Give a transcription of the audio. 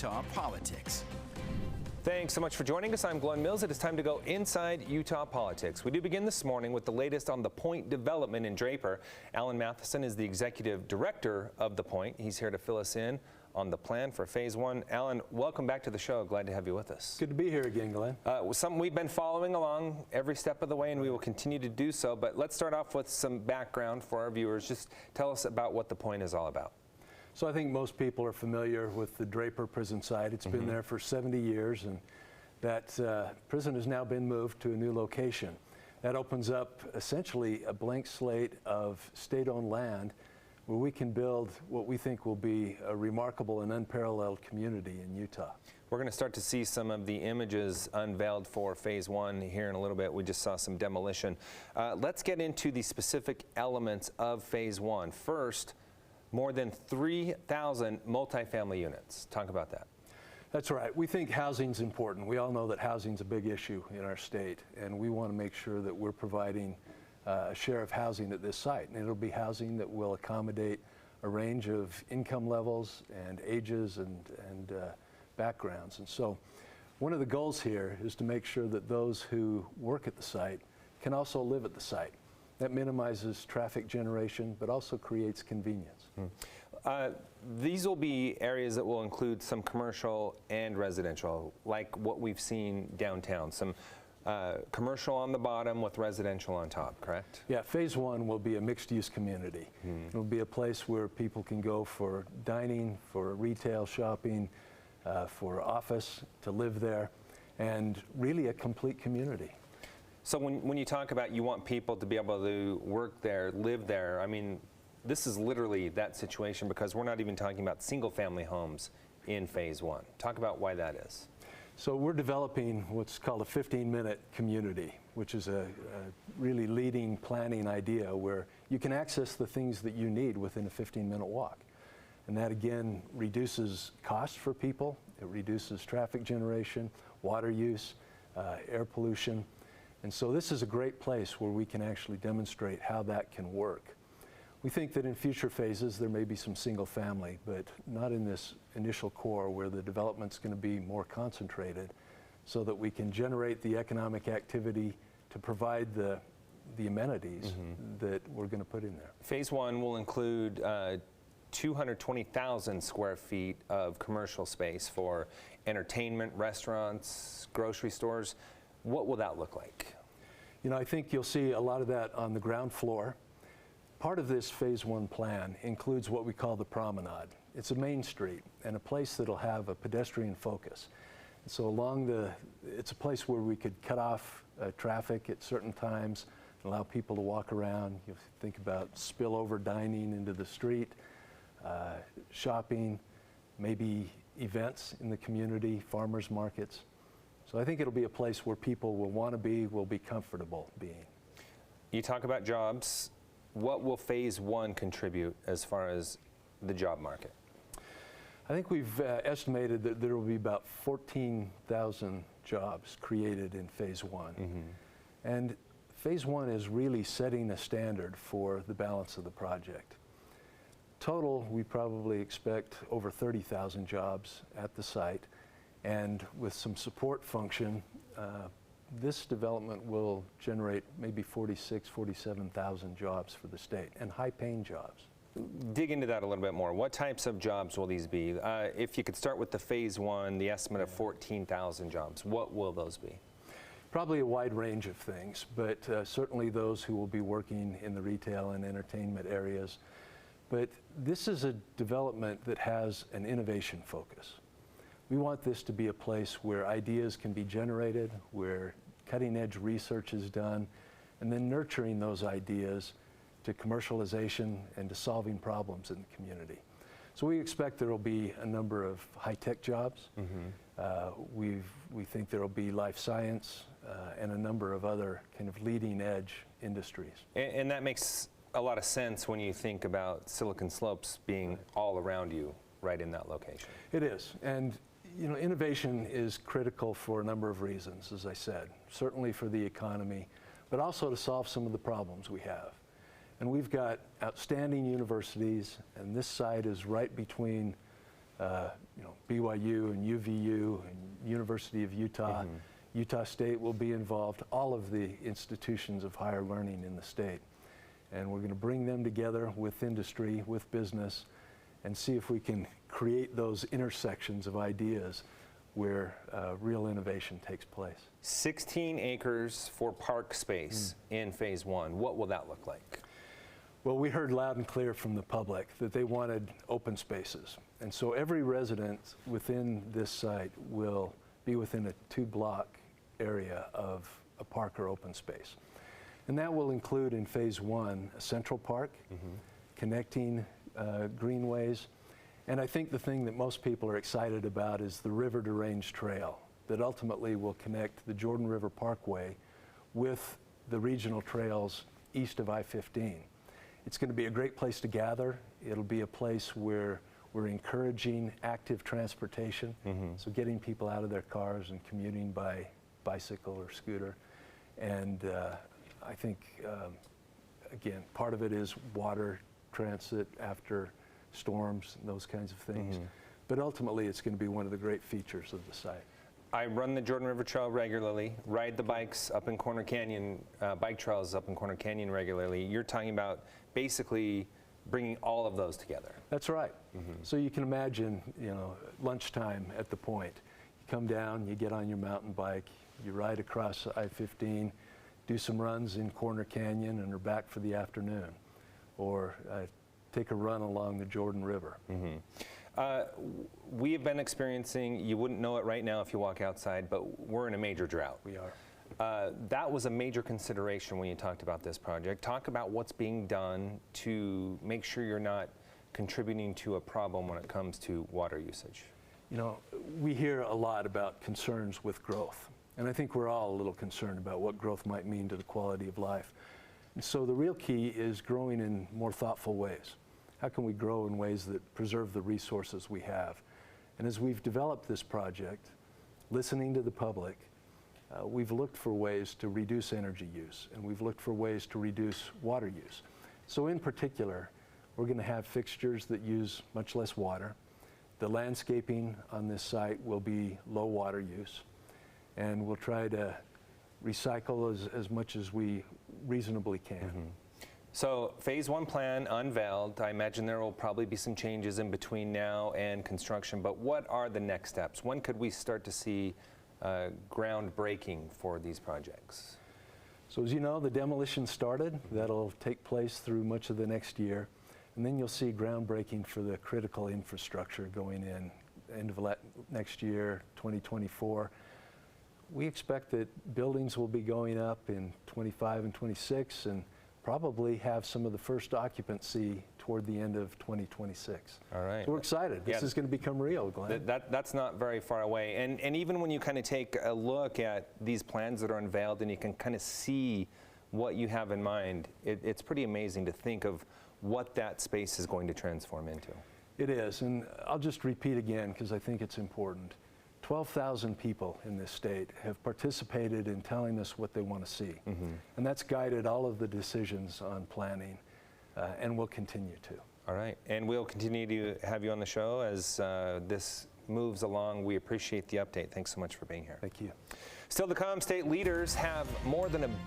Utah politics. Thanks so much for joining us. I'm Glenn Mills. It is time to go inside Utah politics. We do begin this morning with the latest on the Point development in Draper. Alan Matheson is the executive director of the Point. He's here to fill us in on the plan for Phase 1. Alan, welcome back to the show. Glad to have you with us. Good to be here again, Glenn. Something we've been following along every step of the way, and we will continue to do so. But let's start off with some background for our viewers. Just tell us about what the Point is all about. So I think most people are familiar with the Draper prison site. It's been there for 70 years, and that prison has now been moved to a new location. That opens up essentially a blank slate of state-owned land where we can build what we think will be a remarkable and unparalleled community in Utah. We're going to start to see some of the images unveiled for Phase 1 here in a little bit. We just saw some demolition. Let's get into the specific elements of Phase 1. First, more than 3,000 multifamily units. Talk about that. That's right. We think housing's important. We all know that housing's a big issue in our state, and we want to make sure that we're providing a share of housing at this site. And it'll be housing that will accommodate a range of income levels and ages and backgrounds. And so one of the goals here is to make sure that those who work at the site can also live at the site. That minimizes traffic generation, but also creates convenience. These will be areas that will include some commercial and residential, like what we've seen downtown. Some commercial on the bottom with residential on top, correct? Yeah, Phase 1 will be a mixed-use community. It'll be a place where people can go for dining, for retail shopping, for office, to live there, and really a complete community. So when you talk about you want people to be able to work there, live there, I mean, this is literally that situation because we're not even talking about single-family homes in Phase 1. Talk about why that is. So we're developing what's called a 15-minute community, which is a really leading planning idea where you can access the things that you need within a 15-minute walk. And that, again, reduces costs for people. It reduces traffic generation, water use, air pollution. And so this is a great place where we can actually demonstrate how that can work. We think that in future phases there may be some single family, but not in this initial core where the development's going to be more concentrated so that we can generate the economic activity to provide the amenities that we're going to put in there. Phase 1 will include 220,000 square feet of commercial space for entertainment, restaurants, grocery stores. What will that look like? You know, I think you'll see a lot of that on the ground floor. Part of this Phase 1 plan includes what we call the promenade. It's a main street and a place that'll have a pedestrian focus. So it's a place where we could cut off traffic at certain times and allow people to walk around. You think about spillover dining into the street, shopping, maybe events in the community, farmers markets. So I think it'll be a place where people will be comfortable being. You talk about jobs. What will Phase 1 contribute as far as the job market? I think we've estimated that there will be about 14,000 jobs created in Phase 1. And Phase 1 is really setting a standard for the balance of the project. Total, we probably expect over 30,000 jobs at the site. And with some support function, this development will generate maybe 46,000, 47,000 jobs for the state, and high-paying jobs. Dig into that a little bit more. What types of jobs will these be? If you could start with the Phase 1, the estimate of 14,000 jobs, what will those be? Probably a wide range of things, but certainly those who will be working in the retail and entertainment areas. But this is a development that has an innovation focus. We want this to be a place where ideas can be generated, where cutting-edge research is done, and then nurturing those ideas to commercialization and to solving problems in the community. So we expect there will be a number of high-tech jobs. We think there will be life science and a number of other kind of leading-edge industries. And that makes a lot of sense when you think about Silicon Slopes being all around you, right in that location. It is. And you know, innovation is critical for a number of reasons, as I said, certainly for the economy, but also to solve some of the problems we have. And we've got outstanding universities, and this site is right between BYU and UVU and University of Utah. Utah State will be involved, all of the institutions of higher learning in the state. And we're going to bring them together with industry, with business, and see if we can create those intersections of ideas where real innovation takes place. 16 acres for park space in phase one. What will that look like? Well, we heard loud and clear from the public that they wanted open spaces. And so every resident within this site will be within a 2-block area of a park or open space. And that will include in phase one a central park, connecting greenways. And I think the thing that most people are excited about is the River to Range Trail that ultimately will connect the Jordan River Parkway with the regional trails east of I-15. It's going to be a great place to gather. It'll be a place where we're encouraging active transportation, so getting people out of their cars and commuting by bicycle or scooter. And I think, again, part of it is water transit after storms and those kinds of things. But ultimately, it's going to be one of the great features of the site. I run the Jordan River Trail regularly, ride the bikes up in Corner Canyon, bike trails up in Corner Canyon regularly. You're talking about basically bringing all of those together. That's right. So you can imagine, lunchtime at the point. You come down, you get on your mountain bike, you ride across I-15, do some runs in Corner Canyon and are back for the afternoon. Or take a run along the Jordan River. We have been experiencing, you wouldn't know it right now if you walk outside, but we're in a major drought. We are. That was a major consideration when you talked about this project. Talk about what's being done to make sure you're not contributing to a problem when it comes to water usage. We hear a lot about concerns with growth, and I think we're all a little concerned about what growth might mean to the quality of life. And so the real key is growing in more thoughtful ways. How can we grow in ways that preserve the resources we have? And as we've developed this project, listening to the public, we've looked for ways to reduce energy use, and we've looked for ways to reduce water use. So in particular, we're going to have fixtures that use much less water. The landscaping on this site will be low water use, and we'll try to recycle as much as we reasonably can. So phase one plan unveiled. I imagine there will probably be some changes in between now and construction, but what are the next steps? When could we start to see groundbreaking for these projects? So as you know, the demolition started. That'll take place through much of the next year. And then you'll see groundbreaking for the critical infrastructure going in end of next year, 2024. We expect that buildings will be going up in 25 and 26 and probably have some of the first occupancy toward the end of 2026. All right. So we're excited. This is going to become real, Glenn. That's not very far away. And even when you kind of take a look at these plans that are unveiled and you can kind of see what you have in mind, it's pretty amazing to think of what that space is going to transform into. It is, and I'll just repeat again because I think it's important. 12,000 people in this state have participated in telling us what they want to see. And that's guided all of the decisions on planning, and will continue to. All right, and we'll continue to have you on the show as this moves along. We appreciate the update. Thanks so much for being here. Thank you. Still to come, state leaders have more than $1 billion